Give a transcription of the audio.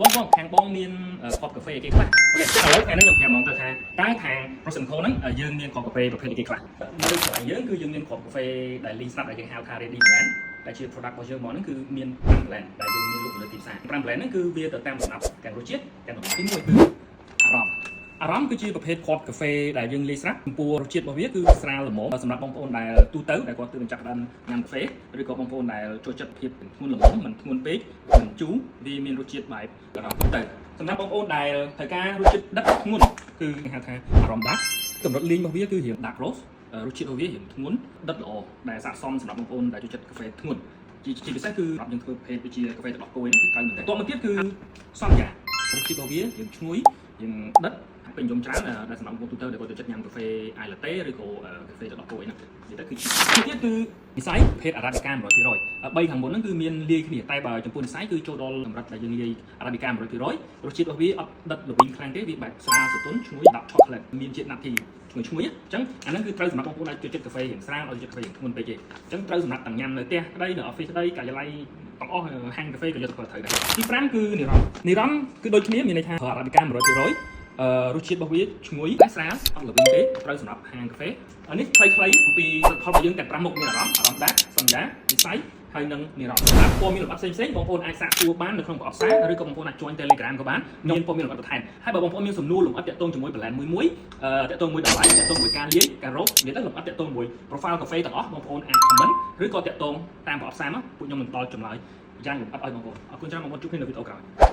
បងខាងបងមានខបកាហ្វេគេខ្លះអូខេឥឡូវថ្ងៃនេះខ្ញុំប្រាប់ហ្មងទៅថាតើខាង Rosenco ហ្នឹងយើងមានខបកាហ្វេប្រភេទគេខ្លះនៅកន្លែងយើងគឺយើងមានខបកាហ្វេដែលលីងស្រាប់ដែលយើងហៅថា Ready Blend ដែលជា product របស់យើងមកហ្នឹងគឺមាន5 blend ដែលយើងមានលក់នៅទីផ្សារ5 blend ហ្នឹងគឺវាទៅតាមដំណាប់ទាំងរសជាតិទាំងដំណាប់ទី1គឺអារម្មណ៍គឺជាប្រភេទខបកាហ្វេដែលយើងលាយស្រាប់ចំពោះរសជាតិរបស់វាគឺស្រាលល្មមសម្រាប់បងប្អូនដែលទូទៅដែលគាត់ទើបចាប់ផ្ដើមញ៉ាំកាហ្វេឬក៏បងប្អូនដែលចូលចិត្តភាពធ្ងន់ល្មមមិនធ្ងន់ពេកមិនជូរវាមានរសជាតិបែបអារម្មណ៍ទូទៅសម្រាប់បងប្អូនដែលត្រូវការរសជាតិដិតធ្ងន់គឺគេហៅថាអារម្មណ៍ដាក់កម្រិតលេងរបស់វាគឺរៀង dark roast រសជាតិរបស់វារៀងធ្ងន់ដិតល្អដែលស័ក្តិសមសម្រាប់បងប្អូនដែលចូលចិត្តកាហ្វេធ្ងន់ជាពិសេសគឺសម្រាប់យើងធ្វើប្រភេទដូចជាកាហ្វេទឹកដោះគោហ្នឹងគឺត្រូវមែនតើតមកទៀតគឺសន្យារសជាតិរបស់វាយើងឈ្ងុយយើងដិតពេញនិយមច្រើនដែលសម្រាប់បងប្អូនទូទៅដែលគាត់ចូលចិត្តញ៉ាំកាហ្វេអាយឡាតេឬក៏កាហ្វេទឹកដោះគោអីហ្នឹងនិយាយទៅគឺទៀតគឺនិស័យប្រភេទ Arabica 100%3ខាងមុនហ្នឹងគឺមានលាយគ្នាតែបើចំពោះនិស័យគឺចូលដល់កម្រិតដែលយើងលាយ Arabica 100%រសជាតិរបស់វាអត់ដិតល្វីងខ្លាំងទេវាបែបស្រាលស្រទន់ឈ្ងុយដាក់ chocolate មានជាតិណាត់ធីឈ្ងុយអញ្ចឹងអាហ្នឹងគឺត្រូវសម្រាប់បងប្អូនដែលចូលចិត្តកាហ្វេរៀងស្រាលឲ្យចូលចិត្តកាហ្វេរៀងធ្ងន់ពេកទេអញ្ចឹងត្រូវសម្រាប់ទាំងញ៉ាំនៅផ្ទះក្តីនៅ office ក្តីការិយាល័យទាំងអស់ហាងកាហ្វេក៏យកទៅត្រូវដែរទី5គឺនិរន្តរ៍គឺដូចគ្នាមានន័យថា Arabica 100%រសជាតិរបស់វាឈ្ងុយតែស្រាលអត់ល្វីងទេត្រូវសម្រាប់ហាងកាហ្វេនេះខ្លីៗអំពីផលរបស់យើងទាំង5មុខមានអារម្មណ៍ដាស់សន្យានិស័យហើយនឹងនិរន្តរ៍តាមព័ត៌មានលម្អិតផ្សេងៗបងប្អូនអាចសាកសួរបាននៅក្នុងប្រអប់សារឬក៏បងប្អូនអាច join Telegram ក៏បានមានព័ត៌មានលម្អិតបន្ថែមហើយបើបងប្អូនមានសំណួរលម្អិតទាក់ទងជាមួយ blend មួយទាក់ទងមួយតម្លៃទាក់ទងមួយការលាយការរោគនិយាយទៅលម្អិតទាក់ទងមួយ profile កាហ្វេទាំងអស់បងប្អូនអាច comment ឬក៏ទាក់ទងតាមប្រអប់សារមកពួកខ្ញុំនឹងផ្ដល់ចម្លើយយ៉ាងលម្អិតឲ្យបងប្អូនអរគុណច្រើនបងប្អូនជួបគ្នានៅវីដេអូក្រោយ